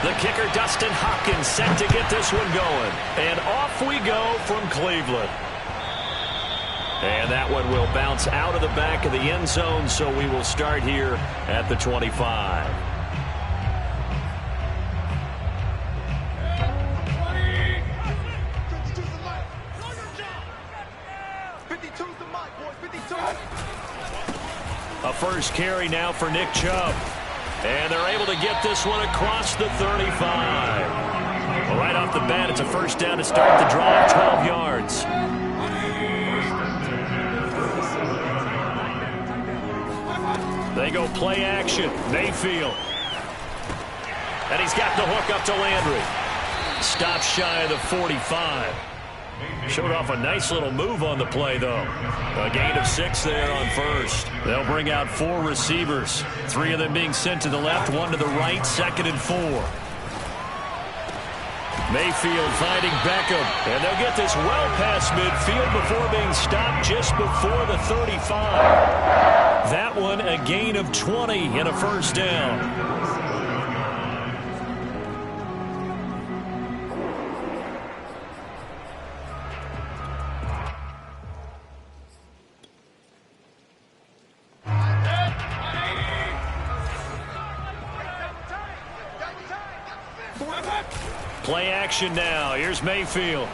The kicker, Dustin Hopkins, set to get this one going. And off we go from Cleveland. And that one will bounce out of the back of the end zone, so we will start here at the 25. A first carry now for Nick Chubb. And they're able to get this one across the 35. Well, right off the bat, it's a first down to start the drive, 12 yards. They go play action. Mayfield. And he's got the hook up to Landry. Stop shy of the 45. Showed off a nice little move on the play, though. A gain of 6 there on first. They'll bring out 4 receivers. 3 of them being sent to the left, 1 to the right, 2nd and 4. Mayfield finding Beckham. And they'll get this well past midfield before being stopped just before the 35. That one a gain of 20 and a first down. Play action now. Here's Mayfield.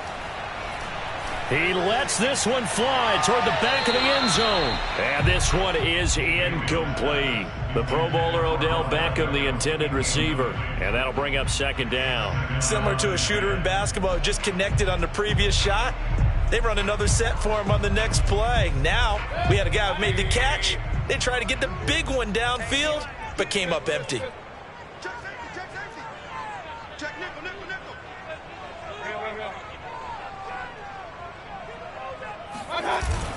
He lets this one fly toward the back of the end zone. And this one is incomplete. The Pro Bowler Odell Beckham, the intended receiver. And that'll bring up 2nd down. Similar to a shooter in basketball, just connected on the previous shot. They run another set for him on the next play. Now, we had a guy who made the catch. They tried to get the big one downfield, but came up empty.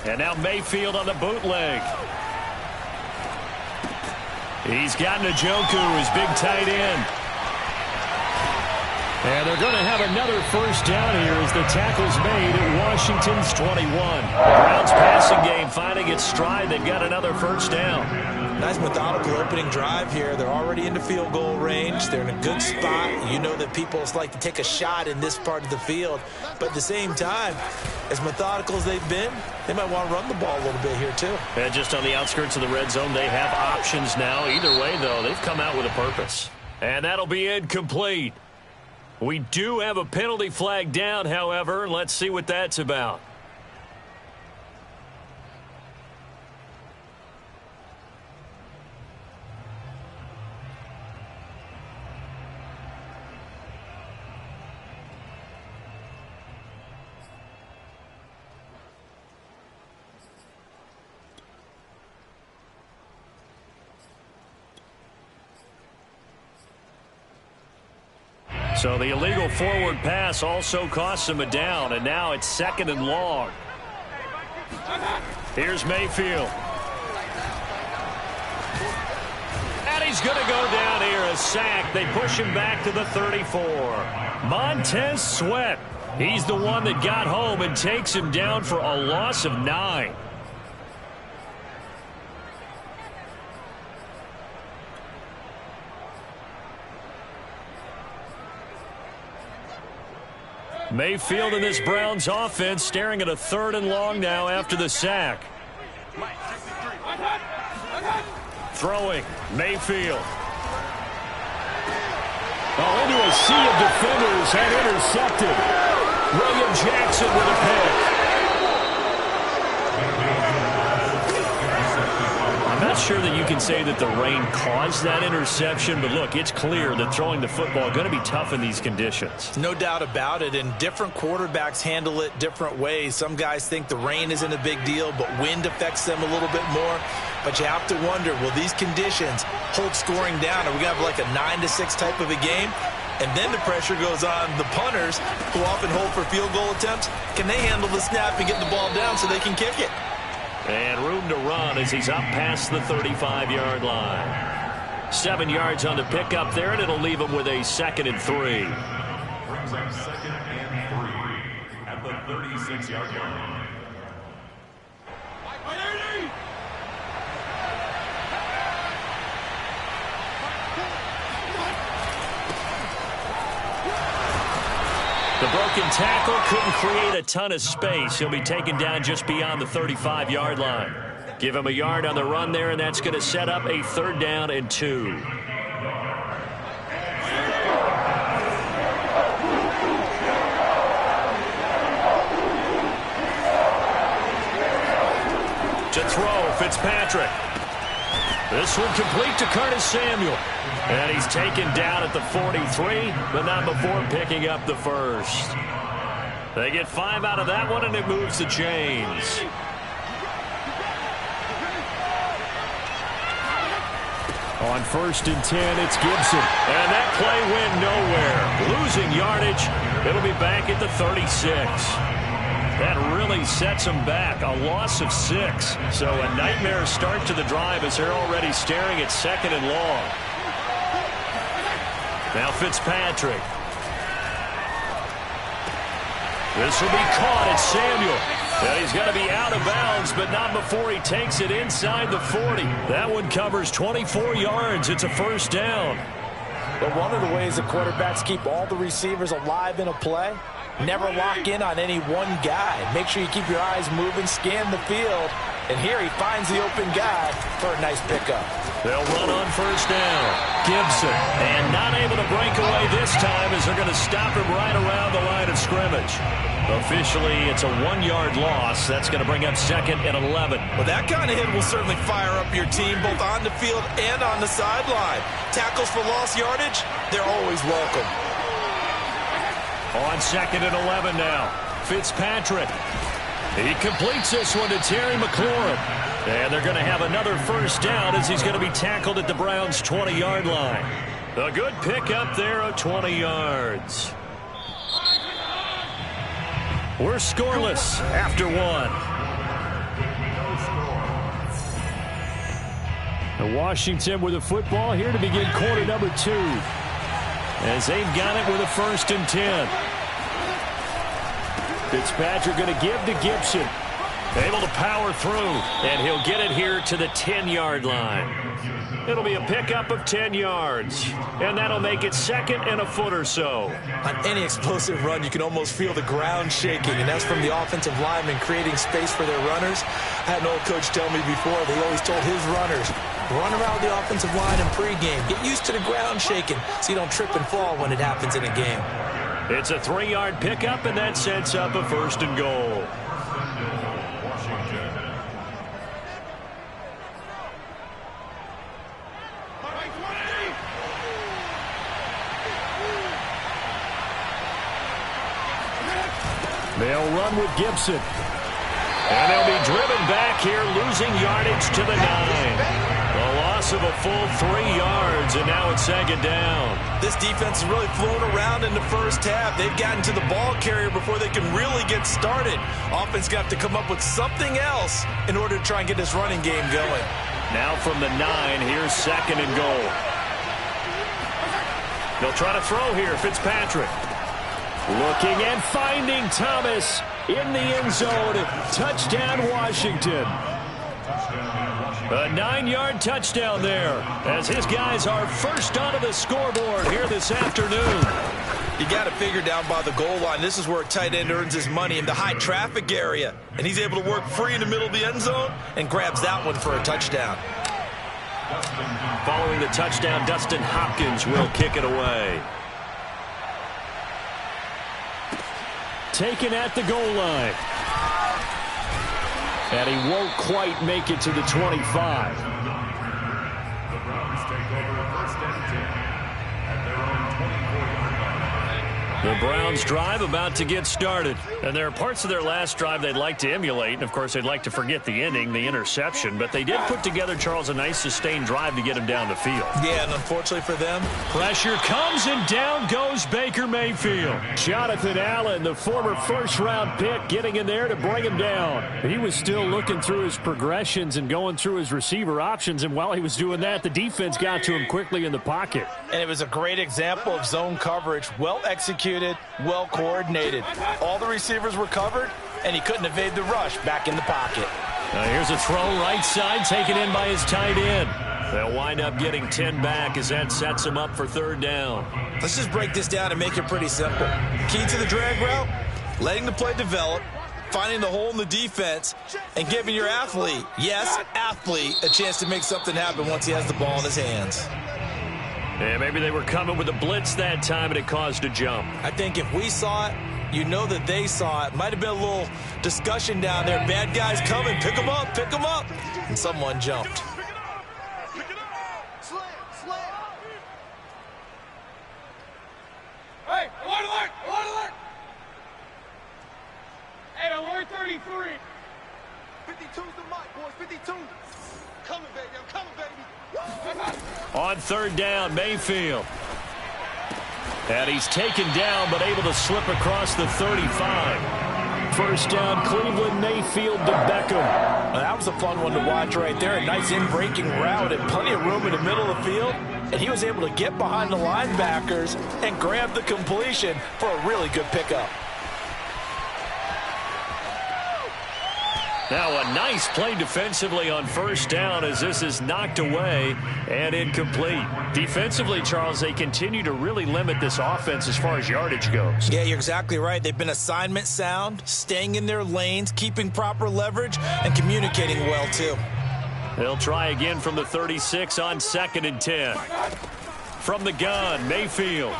And now Mayfield on the bootleg. He's got Njoku, his big tight end. And they're going to have another first down here as the tackle's made at Washington's 21. The Browns passing game finding its stride. They've got another first down. Nice methodical opening drive here. They're already into field goal range. They're in a good spot. You know that people like to take a shot in this part of the field. But at the same time, as methodical as they've been, they might want to run the ball a little bit here too. And just on the outskirts of the red zone, they have options now. Either way, though, they've come out with a purpose. And that'll be incomplete. We do have a penalty flag down, however. Let's see what that's about. So the illegal forward pass also costs him a down, and now it's 2nd and long. Here's Mayfield. And he's going to go down here, a sack. They push him back to the 34. Montez Sweat. He's the one that got home and takes him down for a loss of 9. Mayfield in this Browns offense staring at a 3rd and long now after the sack. Throwing, Mayfield. Oh, into a sea of defenders and intercepted. William Jackson with a pick. I'm not sure that you can say that the rain caused that interception, but look, it's clear that throwing the football is going to be tough in these conditions. No doubt about it, and different quarterbacks handle it different ways. Some guys think the rain isn't a big deal, but wind affects them a little bit more. But you have to wonder, will these conditions hold scoring down? Are we going to have like a 9-6 type of a game? And then the pressure goes on the punters, who often hold for field goal attempts. Can they handle the snap and get the ball down so they can kick it? And room to run as he's up past the 35-yard line. 7 yards on the pickup there, and it'll leave him with a 2nd and 3. Brings up 2nd and 3 at the 36-yard line. The broken tackle couldn't create a ton of space. He'll be taken down just beyond the 35-yard line. Give him a yard on the run there, and that's going to set up a 3rd down and 2. To throw, Fitzpatrick. This one complete to Curtis Samuel. And he's taken down at the 43, but not before picking up the first. They get 5 out of that one, and it moves the chains. On 1st and 10, it's Gibson. And that play went nowhere. Losing yardage. It'll be back at the 36. That really sets them back. A loss of 6. So a nightmare start to the drive as they're already staring at 2nd and long. Now Fitzpatrick. This will be caught at Samuel. And he's going to be out of bounds, but not before he takes it inside the 40. That one covers 24 yards. It's a 1st down. But one of the ways the quarterbacks keep all the receivers alive in a play, never lock in on any one guy. Make sure you keep your eyes moving, scan the field. And here he finds the open guy for a nice pickup. They'll run on 1st down. Gibson. And not able to break away this time as they're going to stop him right around the line of scrimmage. Officially, it's a 1-yard loss. That's going to bring up 2nd and 11. Well, that kind of hit will certainly fire up your team both on the field and on the sideline. Tackles for lost yardage, they're always welcome. On 2nd and 11 now. Fitzpatrick. He completes this one to Terry McLaurin. And they're going to have another 1st down as he's going to be tackled at the Browns' 20-yard line. A good pickup there of 20 yards. We're scoreless after 1. And Washington with the football here to begin quarter number 2. As they've got it with a 1st and 10. Fitzpatrick going to give to Gibson. Able to power through, and he'll get it here to the 10-yard line. It'll be a pickup of 10 yards, and that'll make it 2nd and a foot or so. On any explosive run, you can almost feel the ground shaking, and that's from the offensive linemen creating space for their runners. I had an old coach tell me before, they always told his runners, run around the offensive line in pregame. Get used to the ground shaking so you don't trip and fall when it happens in a game. It's a 3-yard pickup, and that sets up a 1st and goal. They'll run with Gibson. And they'll be driven back here, losing yardage to the 9. A loss of a full 3 yards, and now it's 2nd down. This defense has really flown around in the first half. They've gotten to the ball carrier before they can really get started. Offense got to come up with something else in order to try and get this running game going. Now from the 9, here's 2nd and goal. They'll try to throw here, Fitzpatrick. Looking and finding Thomas in the end zone. Touchdown, Washington. A 9-yard touchdown there as his guys are first onto the scoreboard here this afternoon. You got to figure down by the goal line. This is where a tight end earns his money, in the high traffic area. And he's able to work free in the middle of the end zone and grabs that one for a touchdown. Following the touchdown, Dustin Hopkins will kick it away. Taken at the goal line. And he won't quite make it to the 25. The Browns take over 1st and 10 at their own 24-yard line. The Browns drive about to get started. And there are parts of their last drive they'd like to emulate. And, of course, they'd like to forget the ending, the interception. But they did put together, Charles, a nice sustained drive to get him down the field. Yeah, and unfortunately for them, pressure comes, and down goes Baker Mayfield. Jonathan Allen, the former first-round pick, getting in there to bring him down. He was still looking through his progressions and going through his receiver options. And while he was doing that, the defense got to him quickly in the pocket. And it was a great example of zone coverage. Well executed, well coordinated. All the receivers were covered, and he couldn't evade the rush back in the pocket. Now here's a throw right side taken in by his tight end. They'll wind up getting 10 back as that sets them up for third down. Let's just break this down and make it pretty simple. Key to the drag route, letting the play develop, finding the hole in the defense, and giving your athlete, yes, athlete, a chance to make something happen once he has the ball in his hands. Yeah, maybe they were coming with a blitz that time and it caused a jump. I think if we saw it, you know that they saw it. Might have been a little discussion down there. Bad guys coming, pick them up, pick them up. And someone jumped. Hey, alert, alert, alert, alert! Hey, alert 33. 52's the mic, boys, 52. Coming, baby, I'm coming, baby. On third down, Mayfield. And he's taken down, but able to slip across the 35. First down, Cleveland, Mayfield to Beckham. Well, that was a fun one to watch right there. A nice in-breaking route and plenty of room in the middle of the field. And he was able to get behind the linebackers and grab the completion for a really good pickup. Now a nice play defensively on first down as this is knocked away and incomplete. Defensively, Charles, they continue to really limit this offense as far as yardage goes. Yeah, you're exactly right. They've been assignment sound, staying in their lanes, keeping proper leverage, and communicating well, too. They'll try again from the 36 on 2nd and 10. From the gun, Mayfield.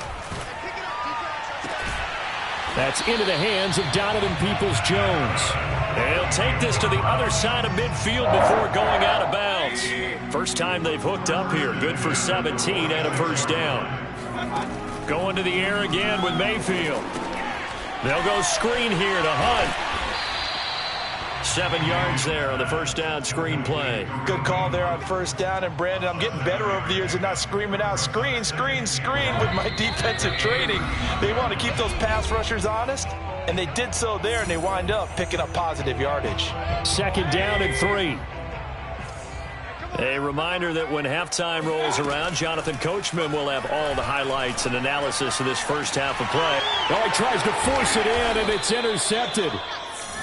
That's into the hands of Donovan Peoples-Jones. They'll take this to the other side of midfield before going out of bounds. First time they've hooked up here. Good for 17 and a first down. Going to the air again with Mayfield. They'll go screen here to Hunt. 7 yards there on the first down screen play. Good call there on first down. And, Brandon, I'm getting better over the years at not screaming out, screen, screen, screen with my defensive training. They want to keep those pass rushers honest, and they did so there, and they wind up picking up positive yardage. 2nd down and 3. A reminder that when halftime rolls around, Jonathan Coachman will have all the highlights and analysis of this first half of play. Oh, he tries to force it in, and it's intercepted.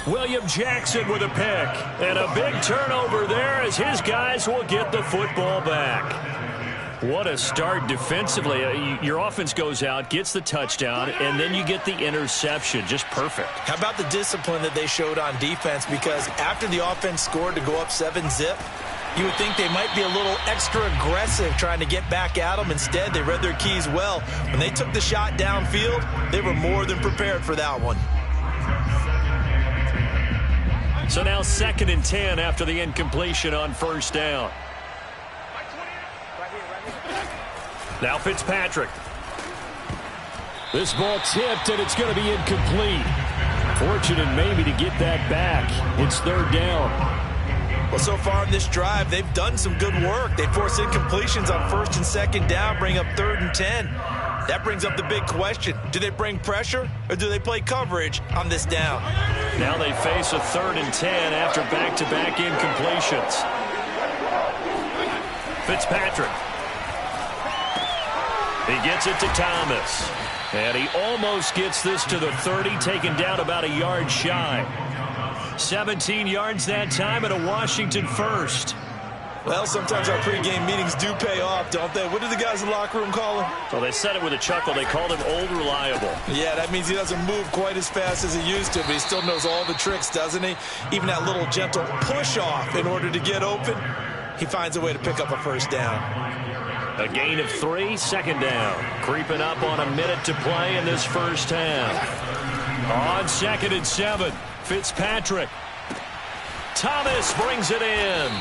William Jackson with a pick. And a big turnover there as his guys will get the football back. What a start defensively. Your offense goes out, gets the touchdown, and then you get the interception. Just perfect. How about the discipline that they showed on defense? Because after the offense scored to go up 7-zip, you would think they might be a little extra aggressive trying to get back at them. Instead, they read their keys well. When they took the shot downfield, they were more than prepared for that one. So now 2nd and 10 after the incompletion on first down. Now Fitzpatrick. This ball tipped, and it's going to be incomplete. Fortunate maybe to get that back. It's third down. Well, so far in this drive, they've done some good work. They force incompletions on 1st and 2nd down, bring up 3rd and 10. That brings up the big question. Do they bring pressure, or do they play coverage on this down? Now they face a 3rd and 10 after back-to-back incompletions. Fitzpatrick. He gets it to Thomas. And he almost gets this to the 30, taken down about a yard shy. 17 yards that time, and a Washington first. Well, sometimes our pregame meetings do pay off, don't they? What do the guys in the locker room call him? Well, they said it with a chuckle. They called him Old Reliable. Yeah, that means he doesn't move quite as fast as he used to, but he still knows all the tricks, doesn't he? Even that little gentle push-off in order to get open, he finds a way to pick up a first down. A gain of 3, 2nd down. Creeping up on a minute to play in this first half. On 2nd and 7, Fitzpatrick. Thomas brings it in.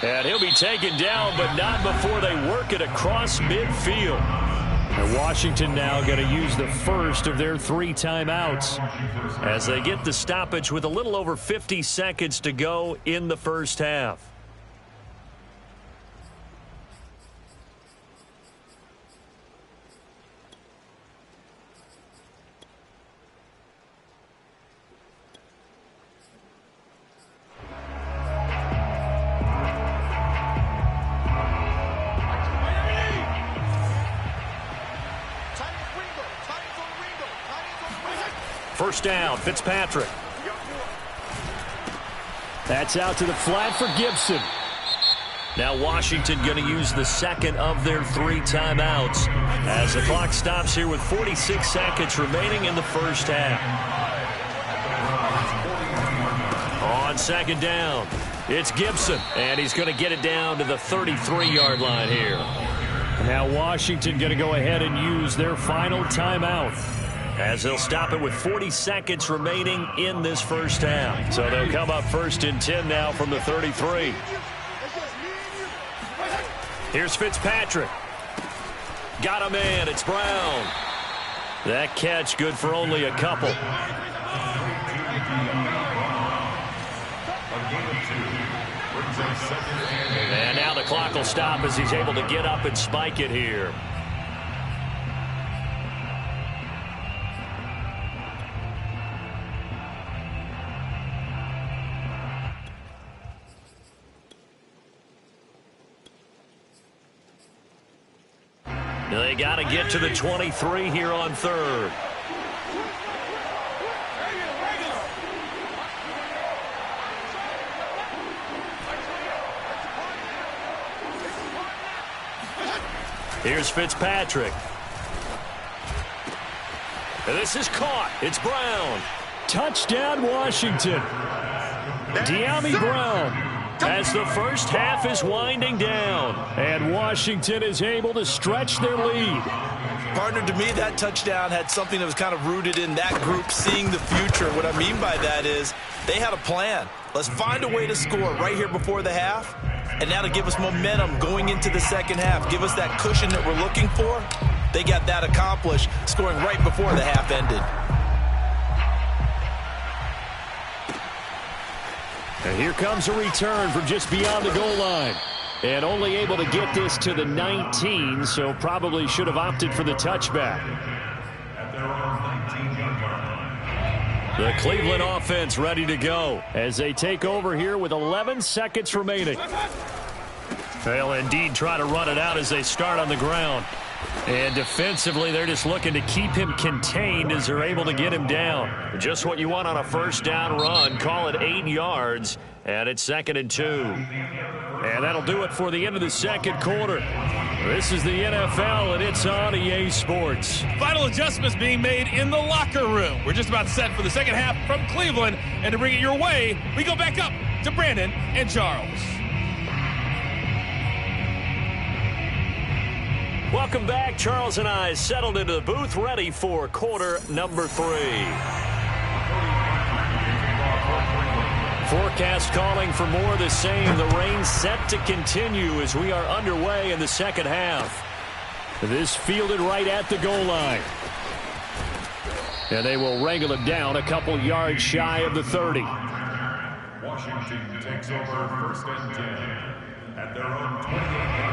And he'll be taken down, but not before they work it across midfield. And Washington now going to use the first of their 3 timeouts as they get the stoppage with a little over 50 seconds to go in the first half. First down, Fitzpatrick. That's out to the flat for Gibson. Now Washington going to use the second of their 3 timeouts as the clock stops here with 46 seconds remaining in the first half. On second down, it's Gibson, and he's going to get it down to the 33-yard line here. Now Washington going to go ahead and use their final timeout as they'll stop it with 40 seconds remaining in this first half. So they'll come up first and 10 now from the 33. Here's Fitzpatrick. Got a man. It's Brown. That catch good for only a couple. And now the clock will stop as he's able to get up and spike it here. They got to get to the 23 here on third. Here's Fitzpatrick. And this is caught. It's Brown. Touchdown, Washington. De'Ami Brown. As the first half is winding down, and Washington is able to stretch their lead. Partner, to me, that touchdown had something that was kind of rooted in that group seeing the future. What I mean by that is they had a plan. Let's find a way to score right here before the half, and now to give us momentum going into the second half, give us that cushion that we're looking for. They got that accomplished, scoring right before the half ended. And here comes a return from just beyond the goal line. And only able to get this to the 19, so probably should have opted for the touchback. The Cleveland offense ready to go as they take over here with 11 seconds remaining. They'll indeed try to run it out as they start on the ground. And defensively, they're just looking to keep him contained as they're able to get him down. Just what you want on a first down run. Call it 8 yards, and it's 2nd and 2. And that'll do it for the end of the second quarter. This is the NFL, and it's on EA Sports. Final adjustments being made in the locker room. We're just about set for the second half from Cleveland. And to bring it your way, we go back up to Brandon and Charles. Welcome back. Charles and I settled into the booth, ready for quarter number 3. Forecast calling for more of the same. The rain set to continue as we are underway in the second half. This fielded right at the goal line. And they will wrangle it down a couple yards shy of the 30. Washington takes over 1st and 10. At their own 28.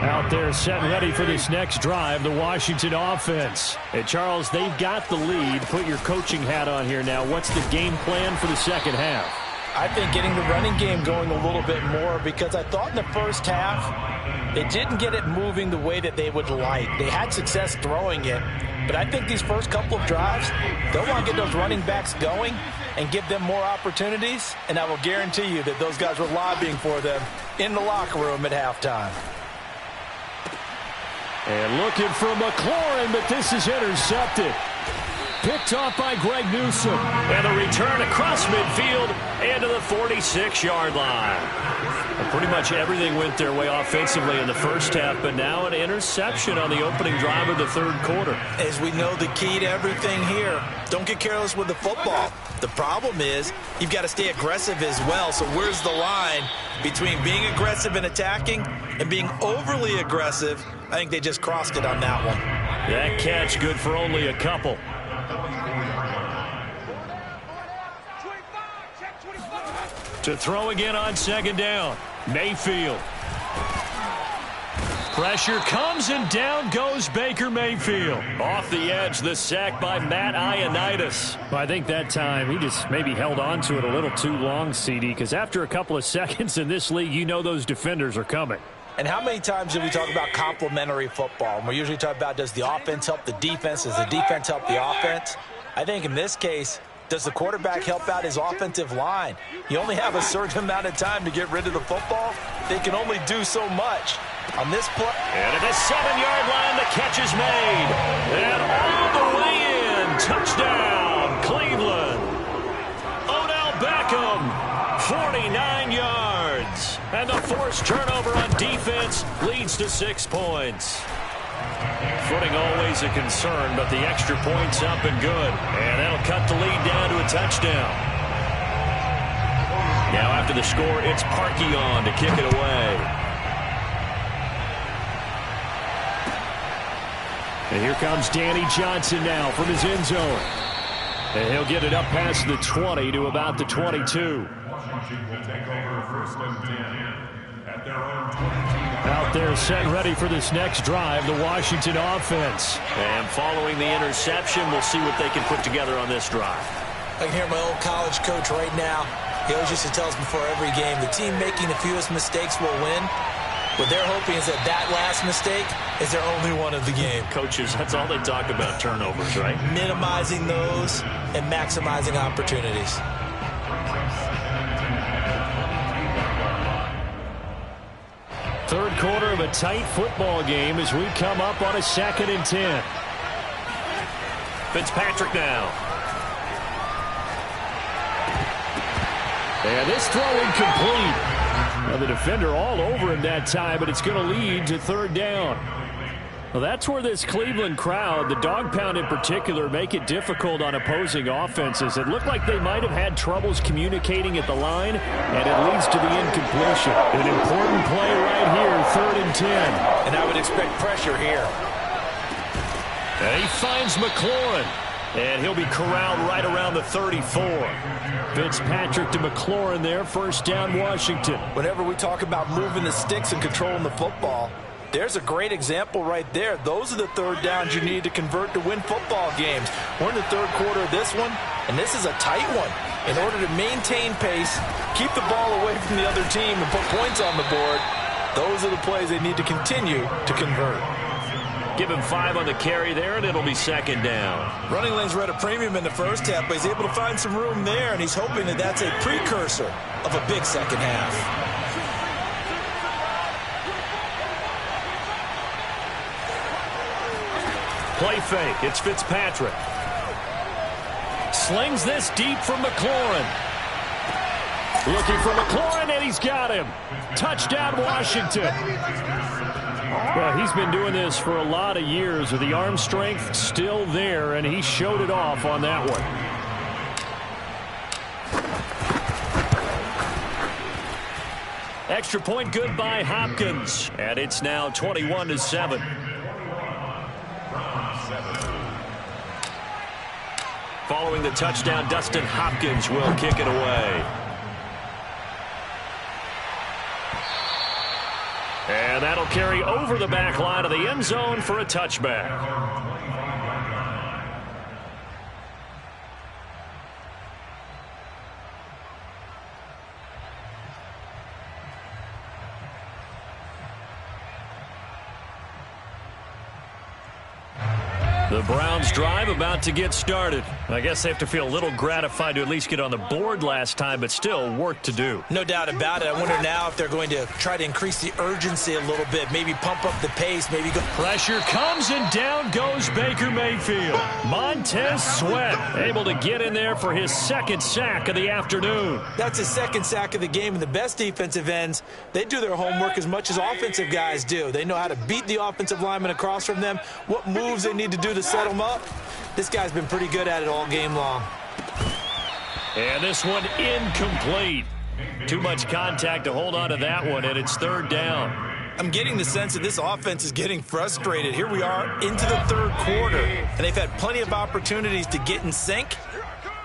Out there set and ready for this next drive, the Washington offense. And Charles, they've got the lead. Put your coaching hat on here now. What's the game plan for the second half? I think getting the running game going a little bit more, because I thought in the first half they didn't get it moving the way that they would like. They had success throwing it, but I think these first couple of drives, they'll want to get those running backs going and give them more opportunities, and I will guarantee you that those guys were lobbying for them in the locker room at halftime. And looking for McLaurin, but this is intercepted. Picked off by Greg Newsome. And a return across midfield and to the 46-yard line. And pretty much everything went their way offensively in the first half, but now an interception on the opening drive of the third quarter. As we know, the key to everything here, don't get careless with the football. The problem is you've got to stay aggressive as well. So where's the line between being aggressive and attacking and being overly aggressive? I think they just crossed it on that one. That catch good for only a couple. To throw again on second down. Mayfield. Pressure comes and down goes Baker Mayfield. Off the edge, the sack by Matt Ioannidis. I think that time he just maybe held on to it a little too long, CD, because after a couple of seconds in this league, you know those defenders are coming. And how many times do we talk about complementary football? And we usually talk about, does the offense help the defense? Does the defense help the offense? I think in this case, Does the quarterback help out his offensive line? You only have a certain amount of time to get rid of the football. They can only do so much. On this play. And at the 7-yard line, the catch is made. And all the way in. Touchdown, Cleveland. Odell Beckham, 49 yards. And the forced turnover on defense leads to 6 points. Footing always a concern, but the extra point's up and good. And that'll cut the lead down to a touchdown. Now after the score, it's Parkey on to kick it away. And here comes Danny Johnson now from his end zone. And he'll get it up past the 20 to about the 22. Washington will take over first and 10 at their own 22. Out there set ready for this next drive, the Washington offense. And following the interception, we'll see what they can put together on this drive. I can hear my old college coach right now. He always used to tell us before every game, the team making the fewest mistakes will win. What they're hoping is that last mistake is their only one of the game. Coaches, that's all they talk about, turnovers, right? Minimizing those and maximizing opportunities. Third quarter of a tight football game as we come up on a 2nd and 10. Fitzpatrick now. And this throw incomplete. Now the defender all over him that time, but it's going to lead to 3rd down. Well, that's where this Cleveland crowd, the dog pound in particular, make it difficult on opposing offenses. It looked like they might have had troubles communicating at the line, and it leads to the incompletion. An important play right here, 3rd and 10. And I would expect pressure here. And he finds McLaurin, and he'll be corralled right around the 34. Fitzpatrick to McLaurin there, 1st down Washington. Whenever we talk about moving the sticks and controlling the football, there's a great example right there. Those are the 3rd downs you need to convert to win football games. We're in the 3rd quarter of this one, and this is a tight one. In order to maintain pace, keep the ball away from the other team, and put points on the board, those are the plays they need to continue to convert. Give him 5 on the carry there, and it'll be 2nd down. Running lanes were at a premium in the first half, but he's able to find some room there, and he's hoping that that's a precursor of a big second half. Play fake. It's Fitzpatrick. Slings this deep from McLaurin. Looking for McLaurin, and he's got him. Touchdown, Washington. Well, he's been doing this for a lot of years with the arm strength still there, and he showed it off on that one. Extra point good by Hopkins, and it's now 21-7. Following the touchdown, Dustin Hopkins will kick it away. And that'll carry over the back line of the end zone for a touchback. The Browns drive about to get started. I guess they have to feel a little gratified to at least get on the board last time, but still work to do. No doubt about it. I wonder now if they're going to try to increase the urgency a little bit, maybe pump up the pace, maybe go. Pressure comes, and down goes Baker Mayfield. Montez Sweat able to get in there for his 2nd sack of the afternoon. That's his 2nd sack of the game, and the best defensive ends, they do their homework as much as offensive guys do. They know how to beat the offensive lineman across from them, what moves they need to do to set them up. This guy's been pretty good at it all game long. And this one incomplete. Too much contact to hold on to that one, and it's 3rd down. I'm getting the sense that this offense is getting frustrated. Here we are into the 3rd quarter, and they've had plenty of opportunities to get in sync.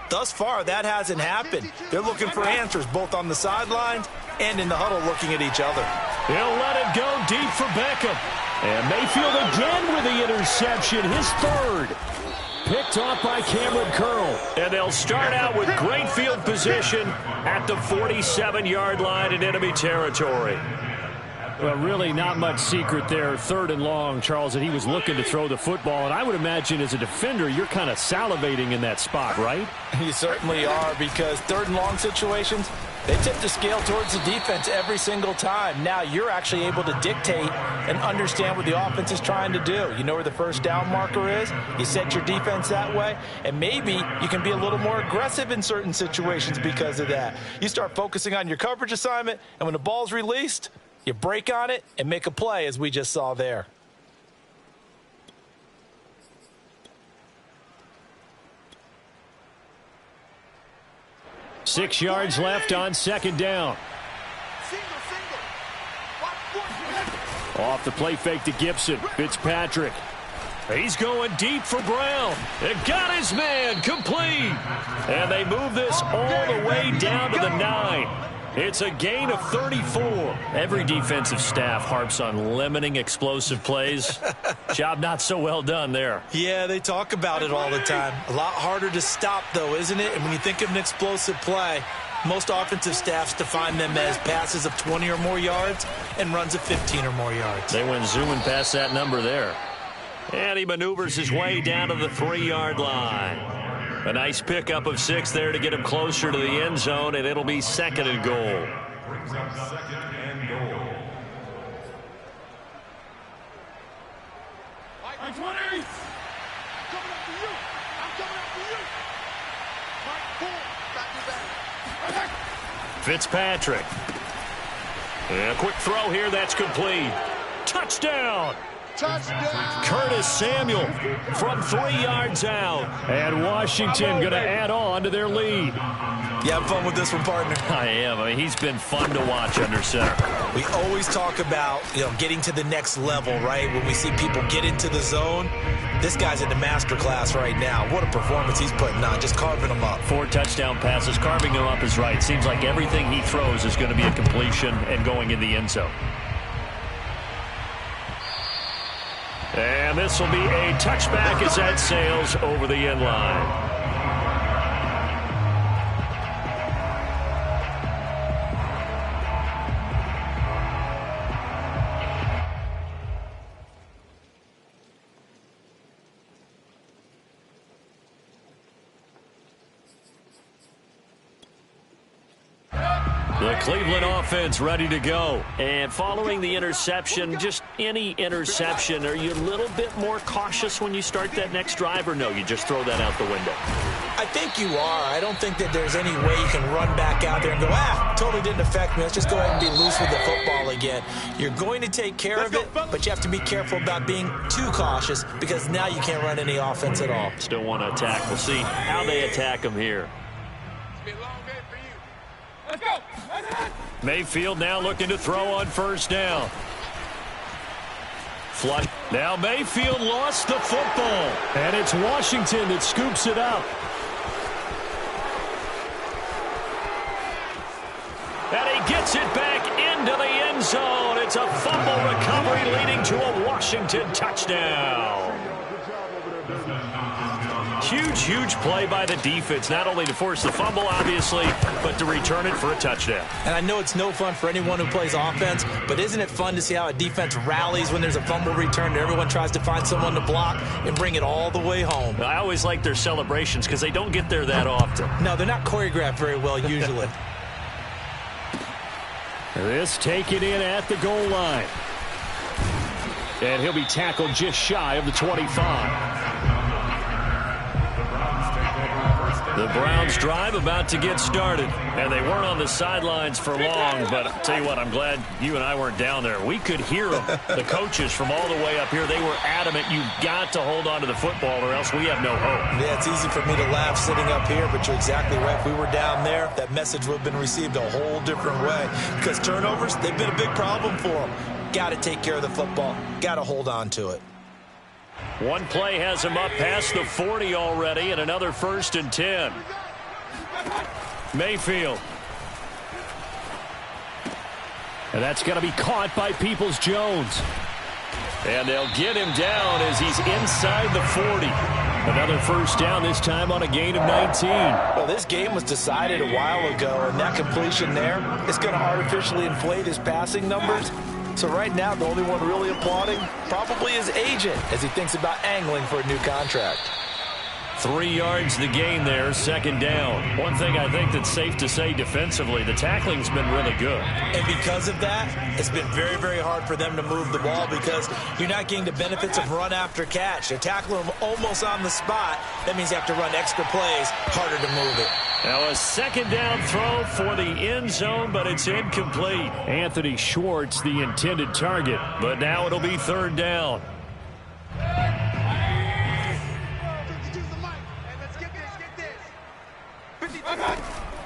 Thus far, that hasn't happened. They're looking for answers both on the sidelines and in the huddle looking at each other. He'll let it go deep for Beckham. And Mayfield again with the interception, his 3rd. Picked off by Cameron Curl. And they'll start out with great field position at the 47-yard line in enemy territory. Well, really not much secret there. 3rd and long, Charles, that he was looking to throw the football. And I would imagine as a defender, you're kind of salivating in that spot, right? You certainly are, because 3rd and long situations, they tip the scale towards the defense every single time. Now you're actually able to dictate and understand what the offense is trying to do. You know where the first down marker is. You set your defense that way, and maybe you can be a little more aggressive in certain situations because of that. You start focusing on your coverage assignment, and when the ball's released, you break on it and make a play, as we just saw there. Six yards left on 2nd down. Off the play fake to Gibson. Fitzpatrick. He's going deep for Brown. And got his man complete. And they move this all the way down to the 9. It's a gain of 34. Every defensive staff harps on limiting explosive plays. Job not so well done there. Yeah, they talk about it all the time. A lot harder to stop, though, isn't it? And when you think of an explosive play, most offensive staffs define them as passes of 20 or more yards and runs of 15 or more yards. They went zooming past that number there. And he maneuvers his way down to the 3-yard line. A nice pickup of 6 there to get him closer to the end zone, and it'll be 2nd and goal. Brings up 2nd and goal. Mike 20. Coming up for you. I'm coming up for you. Mike 4. Back to back. Fitzpatrick. And a quick throw here. That's complete. Touchdown. Touchdown. Curtis Samuel from 3 yards out. And Washington going to add on to their lead. You having fun with this one, partner? I am. I mean, he's been fun to watch under center. We always talk about, getting to the next level, right? When we see people get into the zone, this guy's in the master class right now. What a performance he's putting on, just carving them up. 4 touchdown passes. Carving them up is right. Seems like everything he throws is going to be a completion and going in the end zone. And this will be a touchback as that sails over the end line. The Cleveland offense ready to go. And following the interception, just any interception, are you a little bit more cautious when you start that next drive, or no, you just throw that out the window? I think you are. I don't think that there's any way you can run back out there and go, totally didn't affect me. Let's just go ahead and be loose with the football again. You're going to take care of it, but you have to be careful about being too cautious because now you can't run any offense at all. Still want to attack. We'll see how they attack him here. Let's go. Mayfield now looking to throw on 1st down. Flush. Now Mayfield lost the football. And it's Washington that scoops it up. And he gets it back into the end zone. It's a fumble recovery leading to a Washington touchdown. Huge play by the defense, not only to force the fumble, obviously, but to return it for a touchdown. And I know it's no fun for anyone who plays offense, but isn't it fun to see how a defense rallies when there's a fumble return and everyone tries to find someone to block and bring it all the way home? I always like their celebrations because they don't get there that often. No, they're not choreographed very well usually. This taken in at the goal line. And he'll be tackled just shy of the 25. The Browns drive about to get started, and they weren't on the sidelines for long, but I'll tell you what, I'm glad you and I weren't down there. We could hear them, the coaches from all the way up here. They were adamant, you've got to hold on to the football or else we have no hope. Yeah, it's easy for me to laugh sitting up here, but you're exactly right. If we were down there, that message would have been received a whole different way because turnovers, they've been a big problem for them. Got to take care of the football. Got to hold on to it. One play has him up past the 40 already, and another 1st and 10. Mayfield. And that's going to be caught by Peoples-Jones. And they'll get him down as he's inside the 40. Another 1st down, this time on a gain of 19. Well, this game was decided a while ago, and that completion there is going to artificially inflate his passing numbers. So right now, the only one really applauding probably his agent as he thinks about angling for a new contract. 3 yards the gain there, second down. One thing I think that's safe to say defensively, the tackling's been really good. And because of that, it's been very, very hard for them to move the ball because you're not getting the benefits of run after catch. They're tackling them almost on the spot. That means you have to run extra plays, harder to move it. Now a second down throw for the end zone, but it's incomplete. Anthony Schwartz, the intended target, but now it'll be third down.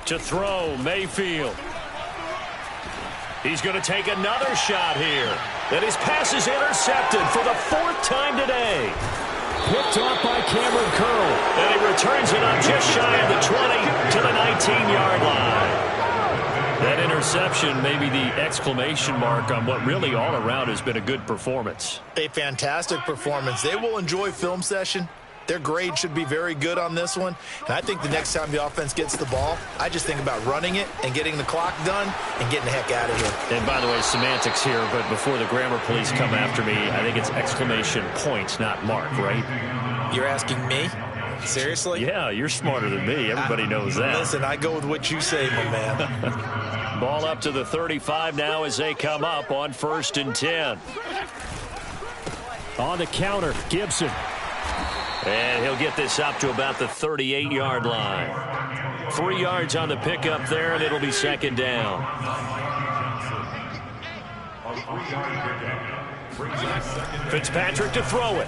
To throw, Mayfield. He's going to take another shot here. And his pass is intercepted for the 4th time today. Picked off by Cameron Curl. And he returns it up just shy of the 20 to the 19-yard line. That interception may be the exclamation mark on what really all around has been a good performance. A fantastic performance. They will enjoy film session. Their grade should be very good on this one. And I think the next time the offense gets the ball, I just think about running it and getting the clock done and getting the heck out of here. And by the way, semantics here, but before the grammar police come after me, I think it's exclamation point, not mark, right? You're asking me? Seriously? Yeah, you're smarter than me. Everybody knows that. Listen, I go with what you say, my man. Ball up to the 35 now as they come up on 1st and 10. On the counter, Gibson. And he'll get this up to about the 38-yard line. 3 yards on the pickup there, and it'll be second down. Fitzpatrick to throw it.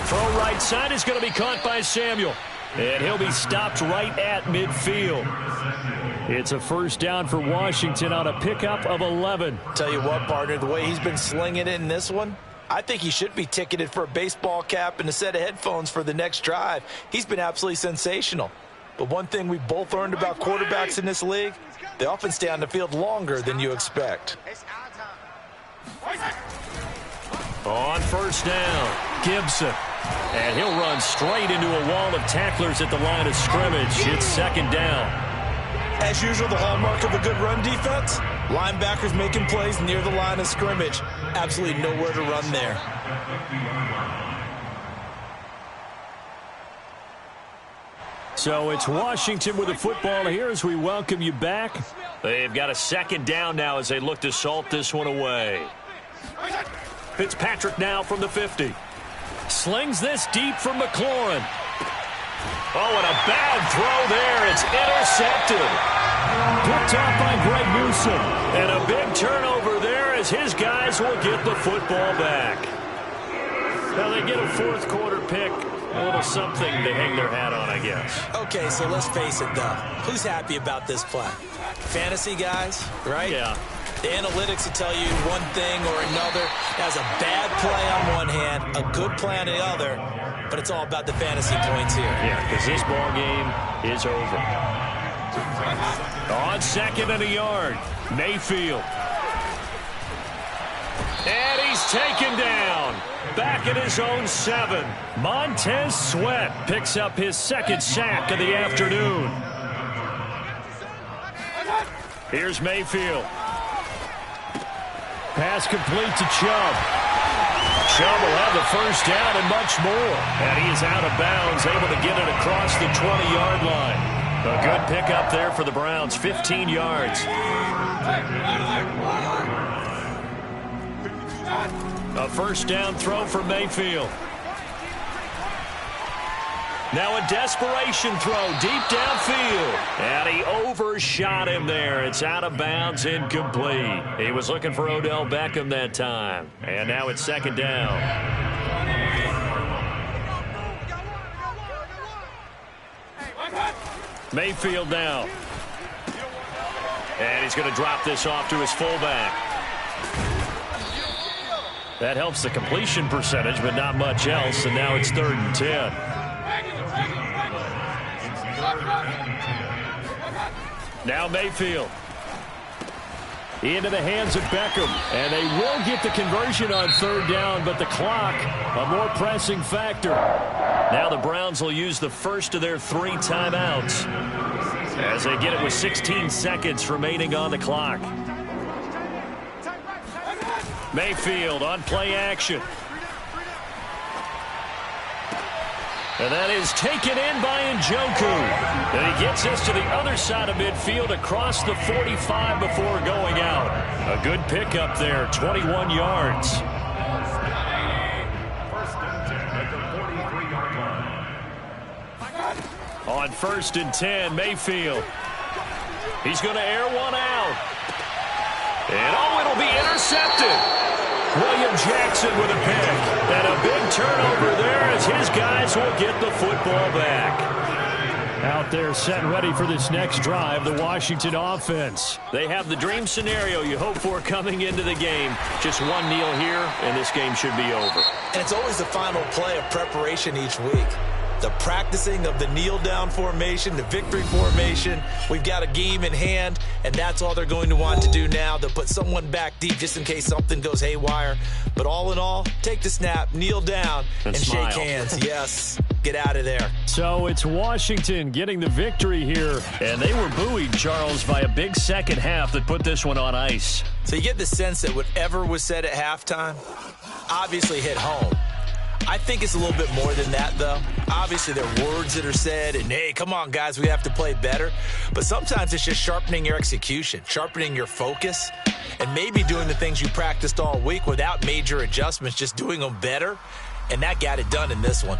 Throw right side is going to be caught by Samuel. And he'll be stopped right at midfield. It's a first down for Washington on a pickup of 11. Tell you what, partner, the way he's been slinging it in this one, I think he should be ticketed for a baseball cap and a set of headphones for the next drive. He's been absolutely sensational. But one thing we both learned about quarterbacks in this league, they often stay on the field longer than you expect. On first down, Gibson. And he'll run straight into a wall of tacklers at the line of scrimmage. It's second down. As usual, the hallmark of a good run defense, linebackers making plays near the line of scrimmage. Absolutely nowhere to run there. So it's Washington with the football here as we welcome you back. They've got a second down now as they look to salt this one away. Fitzpatrick now from the 50. Slings this deep from McLaurin. Oh, and a bad throw there. It's intercepted. Picked off by Greg Newsome. And a big turnover there as his guys will get the football back. Now they get a 4th quarter pick. A little something to hang their hat on, I guess. Okay, so let's face it, though. Who's happy about this play? Fantasy guys, right? Yeah. The analytics will tell you one thing or another. That's a bad play on one hand, a good play on the other, but it's all about the fantasy points here. Yeah, because this ball game is over. On 2nd and a yard, Mayfield. And he's taken down. Back at his own 7. Montez Sweat picks up his 2nd sack of the afternoon. Here's Mayfield. Pass complete to Chubb. Chubb will have the first down and much more. And he is out of bounds, able to get it across the 20-yard line. A good pickup there for the Browns, 15 yards. A first down throw for Mayfield. Now a desperation throw deep downfield. And he overshot him there. It's out of bounds, incomplete. He was looking for Odell Beckham that time. And now it's second down. Mayfield now. And he's going to drop this off to his fullback. That helps the completion percentage, but not much else. And now it's 3rd and 10. Now Mayfield. Into the hands of Beckham. And they will get the conversion on 3rd down, but the clock, a more pressing factor. Now the Browns will use the first of their 3 timeouts as they get it with 16 seconds remaining on the clock. Mayfield on play action. And that is taken in by Njoku. And he gets us to the other side of midfield across the 45 before going out. A good pickup there, 21 yards. On 1st and 10, Mayfield. He's going to air one out. And it'll be intercepted. William Jackson with a pick. And a big turnover there as his guys will get the football back. Out there set ready for this next drive, the Washington offense. They have the dream scenario you hope for coming into the game. Just one kneel here, and this game should be over. And it's always the final play of preparation each week. The practicing of the kneel-down formation, the victory formation. We've got a game in hand, and that's all they're going to want to do now. They'll put someone back deep just in case something goes haywire. But all in all, take the snap, kneel down, and shake hands. Yes, get out of there. So it's Washington getting the victory here. And they were buoyed, Charles, by a big second half that put this one on ice. So you get the sense that whatever was said at halftime obviously hit home. I think it's a little bit more than that, though. Obviously, there are words that are said, and, hey, come on, guys, we have to play better. But sometimes it's just sharpening your execution, sharpening your focus, and maybe doing the things you practiced all week without major adjustments, just doing them better. And that got it done in this one.